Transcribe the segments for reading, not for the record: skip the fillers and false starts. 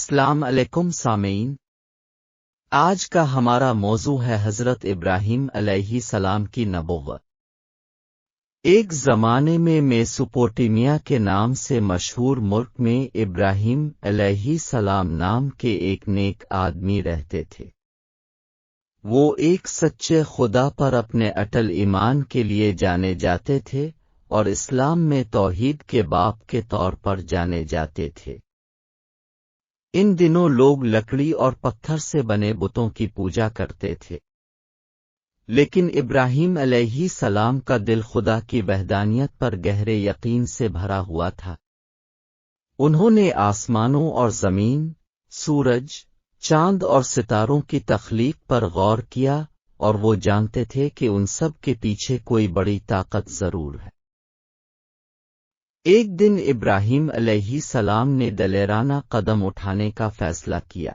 السلام علیکم سامعین، آج کا ہمارا موضوع ہے حضرت ابراہیم علیہ السلام کی نبوت۔ ایک زمانے میں میسوپوٹیمیا کے نام سے مشہور ملک میں ابراہیم علیہ السلام نام کے ایک نیک آدمی رہتے تھے۔ وہ ایک سچے خدا پر اپنے اٹل ایمان کے لیے جانے جاتے تھے اور اسلام میں توحید کے باپ کے طور پر جانے جاتے تھے۔ ان دنوں لوگ لکڑی اور پتھر سے بنے بتوں کی پوجا کرتے تھے، لیکن ابراہیم علیہ السلام کا دل خدا کی وحدانیت پر گہرے یقین سے بھرا ہوا تھا۔ انہوں نے آسمانوں اور زمین، سورج، چاند اور ستاروں کی تخلیق پر غور کیا اور وہ جانتے تھے کہ ان سب کے پیچھے کوئی بڑی طاقت ضرور ہے۔ ایک دن ابراہیم علیہ السلام نے دلیرانہ قدم اٹھانے کا فیصلہ کیا۔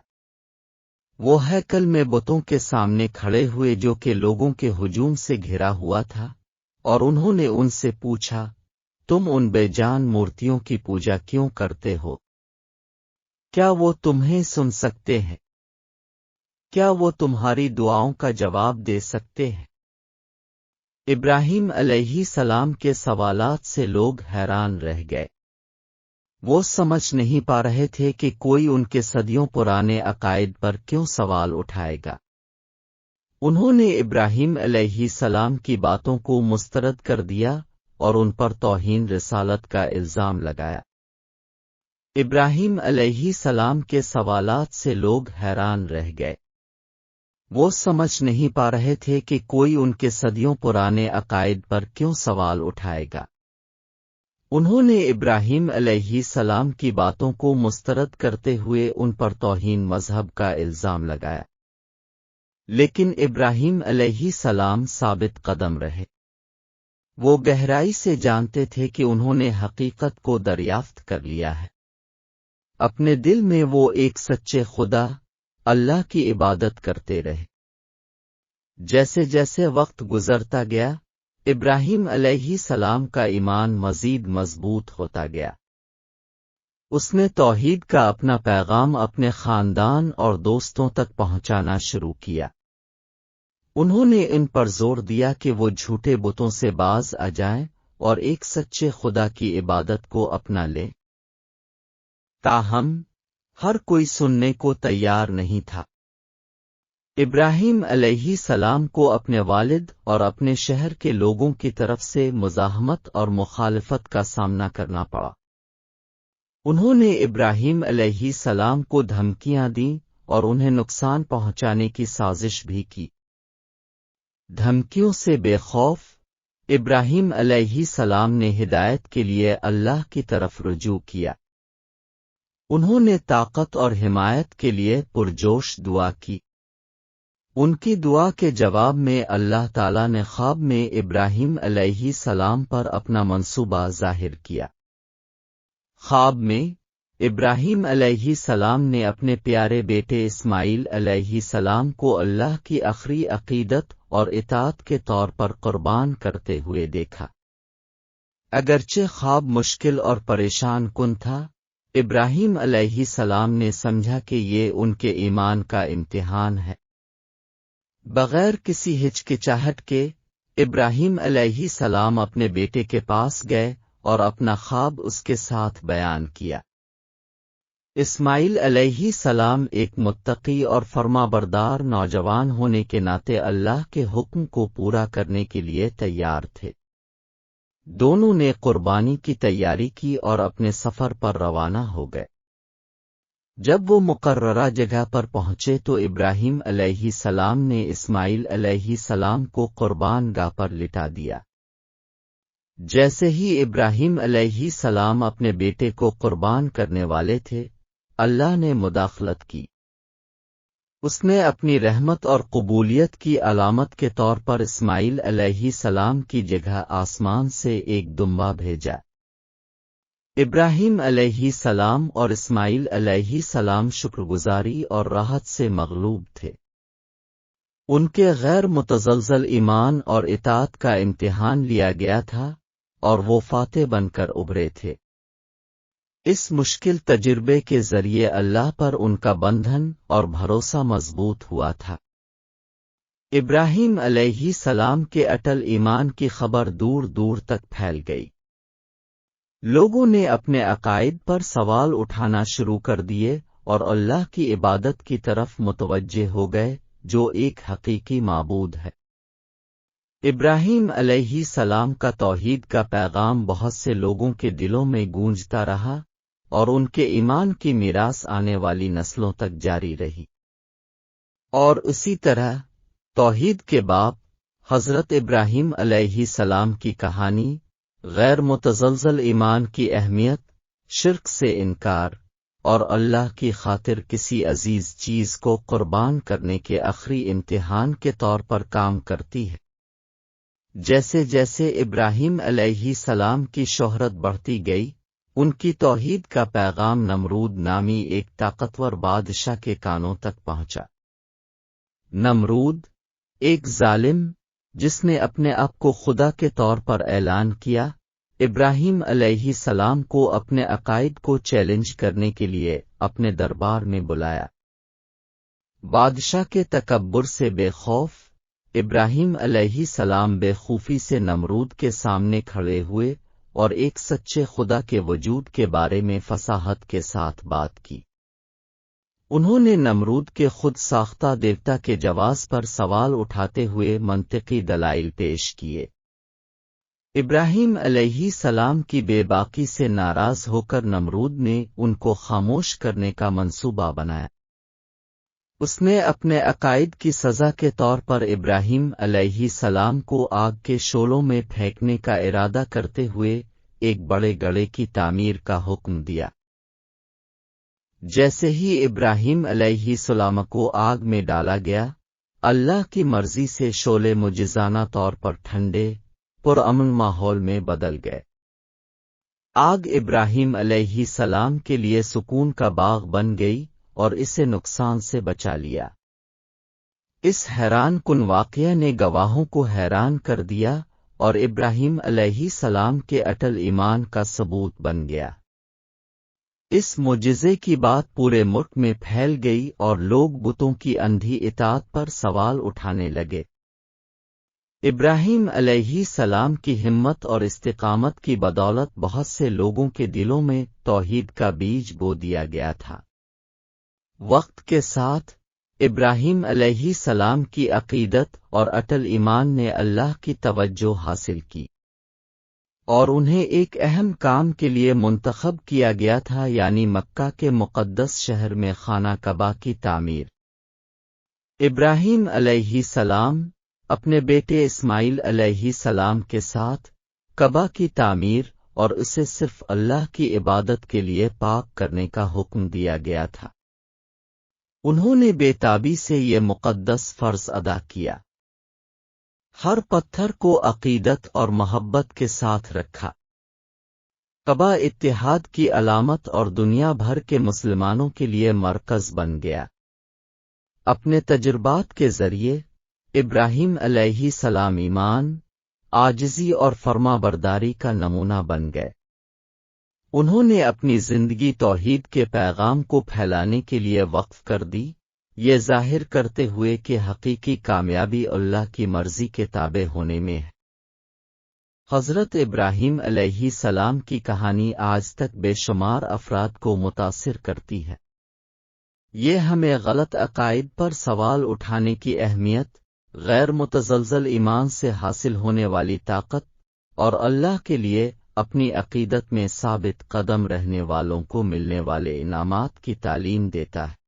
وہ ہیکل میں بتوں کے سامنے کھڑے ہوئے جو کہ لوگوں کے ہجوم سے گھرا ہوا تھا، اور انہوں نے ان سے پوچھا، تم ان بے جان مورتیوں کی پوجا کیوں کرتے ہو؟ کیا وہ تمہیں سن سکتے ہیں؟ کیا وہ تمہاری دعاؤں کا جواب دے سکتے ہیں؟ ابراہیم علیہ السلام کے سوالات سے لوگ حیران رہ گئے۔ وہ سمجھ نہیں پا رہے تھے کہ کوئی ان کے صدیوں پرانے عقائد پر کیوں سوال اٹھائے گا۔ انہوں نے ابراہیم علیہ السلام کی باتوں کو مسترد کر دیا اور ان پر توہین رسالت کا الزام لگایا۔ ابراہیم علیہ السلام کے سوالات سے لوگ حیران رہ گئے۔ وہ سمجھ نہیں پا رہے تھے کہ کوئی ان کے صدیوں پرانے عقائد پر کیوں سوال اٹھائے گا۔ انہوں نے ابراہیم علیہ السلام کی باتوں کو مسترد کرتے ہوئے ان پر توہین مذہب کا الزام لگایا، لیکن ابراہیم علیہ السلام ثابت قدم رہے۔ وہ گہرائی سے جانتے تھے کہ انہوں نے حقیقت کو دریافت کر لیا ہے۔ اپنے دل میں وہ ایک سچے خدا، اللہ کی عبادت کرتے رہے۔ جیسے جیسے وقت گزرتا گیا، ابراہیم علیہ السلام کا ایمان مزید مضبوط ہوتا گیا۔ اس نے توحید کا اپنا پیغام اپنے خاندان اور دوستوں تک پہنچانا شروع کیا۔ انہوں نے ان پر زور دیا کہ وہ جھوٹے بتوں سے باز آ جائیں اور ایک سچے خدا کی عبادت کو اپنا لیں۔ تاہم ہر کوئی سننے کو تیار نہیں تھا۔ ابراہیم علیہ السلام کو اپنے والد اور اپنے شہر کے لوگوں کی طرف سے مزاحمت اور مخالفت کا سامنا کرنا پڑا۔ انہوں نے ابراہیم علیہ السلام کو دھمکیاں دیں اور انہیں نقصان پہنچانے کی سازش بھی کی۔ دھمکیوں سے بے خوف، ابراہیم علیہ السلام نے ہدایت کے لیے اللہ کی طرف رجوع کیا۔ انہوں نے طاقت اور حمایت کے لیے پرجوش دعا کی۔ ان کی دعا کے جواب میں اللہ تعالیٰ نے خواب میں ابراہیم علیہ السلام پر اپنا منصوبہ ظاہر کیا۔ خواب میں ابراہیم علیہ السلام نے اپنے پیارے بیٹے اسماعیل علیہ السلام کو اللہ کی آخری عقیدت اور اطاعت کے طور پر قربان کرتے ہوئے دیکھا۔ اگرچہ خواب مشکل اور پریشان کن تھا، ابراہیم علیہ السلام نے سمجھا کہ یہ ان کے ایمان کا امتحان ہے۔ بغیر کسی ہچکچاہٹ کے ابراہیم علیہ السلام اپنے بیٹے کے پاس گئے اور اپنا خواب اس کے ساتھ بیان کیا۔ اسماعیل علیہ السلام ایک متقی اور فرمانبردار نوجوان ہونے کے ناطے اللہ کے حکم کو پورا کرنے کے لیے تیار تھے۔ دونوں نے قربانی کی تیاری کی اور اپنے سفر پر روانہ ہو گئے۔ جب وہ مقررہ جگہ پر پہنچے تو ابراہیم علیہ السلام نے اسماعیل علیہ السلام کو قربان گاہ پر لٹا دیا۔ جیسے ہی ابراہیم علیہ السلام اپنے بیٹے کو قربان کرنے والے تھے، اللہ نے مداخلت کی۔ اس نے اپنی رحمت اور قبولیت کی علامت کے طور پر اسماعیل علیہ السلام کی جگہ آسمان سے ایک دمبا بھیجا۔ ابراہیم علیہ السلام اور اسماعیل علیہ السلام شکرگزاری اور راحت سے مغلوب تھے۔ ان کے غیر متزلزل ایمان اور اطاعت کا امتحان لیا گیا تھا اور وہ فاتح بن کر ابھرے تھے۔ اس مشکل تجربے کے ذریعے اللہ پر ان کا بندھن اور بھروسہ مضبوط ہوا تھا۔ ابراہیم علیہ السلام کے اٹل ایمان کی خبر دور دور تک پھیل گئی۔ لوگوں نے اپنے عقائد پر سوال اٹھانا شروع کر دیے اور اللہ کی عبادت کی طرف متوجہ ہو گئے جو ایک حقیقی معبود ہے۔ ابراہیم علیہ السلام کا توحید کا پیغام بہت سے لوگوں کے دلوں میں گونجتا رہا اور ان کے ایمان کی میراث آنے والی نسلوں تک جاری رہی۔ اور اسی طرح توحید کے باپ حضرت ابراہیم علیہ السلام کی کہانی، غیر متزلزل ایمان کی اہمیت، شرک سے انکار اور اللہ کی خاطر کسی عزیز چیز کو قربان کرنے کے آخری امتحان کے طور پر کام کرتی ہے۔ جیسے جیسے ابراہیم علیہ السلام کی شہرت بڑھتی گئی، ان کی توحید کا پیغام نمرود نامی ایک طاقتور بادشاہ کے کانوں تک پہنچا۔ نمرود، ایک ظالم جس نے اپنے آپ کو خدا کے طور پر اعلان کیا، ابراہیم علیہ السلام کو اپنے عقائد کو چیلنج کرنے کے لیے اپنے دربار میں بلایا۔ بادشاہ کے تکبر سے بے خوف، ابراہیم علیہ السلام بے خوفی سے نمرود کے سامنے کھڑے ہوئے اور ایک سچے خدا کے وجود کے بارے میں فصاحت کے ساتھ بات کی۔ انہوں نے نمرود کے خود ساختہ دیوتا کے جواز پر سوال اٹھاتے ہوئے منطقی دلائل پیش کیے۔ ابراہیم علیہ السلام کی بے باکی سے ناراض ہو کر نمرود نے ان کو خاموش کرنے کا منصوبہ بنایا۔ اس نے اپنے عقائد کی سزا کے طور پر ابراہیم علیہ السلام کو آگ کے شعلوں میں پھینکنے کا ارادہ کرتے ہوئے ایک بڑے گڑھے کی تعمیر کا حکم دیا۔ جیسے ہی ابراہیم علیہ السلام کو آگ میں ڈالا گیا، اللہ کی مرضی سے شعلے معجزانہ طور پر ٹھنڈے، پرامن ماحول میں بدل گئے۔ آگ ابراہیم علیہ السلام کے لیے سکون کا باغ بن گئی اور اسے نقصان سے بچا لیا۔ اس حیران کن واقعہ نے گواہوں کو حیران کر دیا اور ابراہیم علیہ السلام کے اٹل ایمان کا ثبوت بن گیا۔ اس معجزے کی بات پورے ملک میں پھیل گئی اور لوگ بتوں کی اندھی اطاعت پر سوال اٹھانے لگے۔ ابراہیم علیہ السلام کی ہمت اور استقامت کی بدولت بہت سے لوگوں کے دلوں میں توحید کا بیج بو دیا گیا تھا۔ وقت کے ساتھ ابراہیم علیہ السلام کی عقیدت اور اٹل ایمان نے اللہ کی توجہ حاصل کی، اور انہیں ایک اہم کام کے لیے منتخب کیا گیا تھا، یعنی مکہ کے مقدس شہر میں خانہ کعبہ کی تعمیر۔ ابراہیم علیہ السلام اپنے بیٹے اسماعیل علیہ السلام کے ساتھ کعبہ کی تعمیر اور اسے صرف اللہ کی عبادت کے لیے پاک کرنے کا حکم دیا گیا تھا۔ انہوں نے بے تابی سے یہ مقدس فرض ادا کیا۔ ہر پتھر کو عقیدت اور محبت کے ساتھ رکھا۔ کعبہ اتحاد کی علامت اور دنیا بھر کے مسلمانوں کے لیے مرکز بن گیا۔ اپنے تجربات کے ذریعے ابراہیم علیہ السلام ایمان، عاجزی اور فرما برداری کا نمونہ بن گئے۔ انہوں نے اپنی زندگی توحید کے پیغام کو پھیلانے کے لیے وقف کر دی، یہ ظاہر کرتے ہوئے کہ حقیقی کامیابی اللہ کی مرضی کے تابع ہونے میں ہے۔ حضرت ابراہیم علیہ السلام کی کہانی آج تک بے شمار افراد کو متاثر کرتی ہے۔ یہ ہمیں غلط عقائد پر سوال اٹھانے کی اہمیت، غیر متزلزل ایمان سے حاصل ہونے والی طاقت اور اللہ کے لیے اپنی عقیدت میں ثابت قدم رہنے والوں کو ملنے والے انعامات کی تعلیم دیتا ہے۔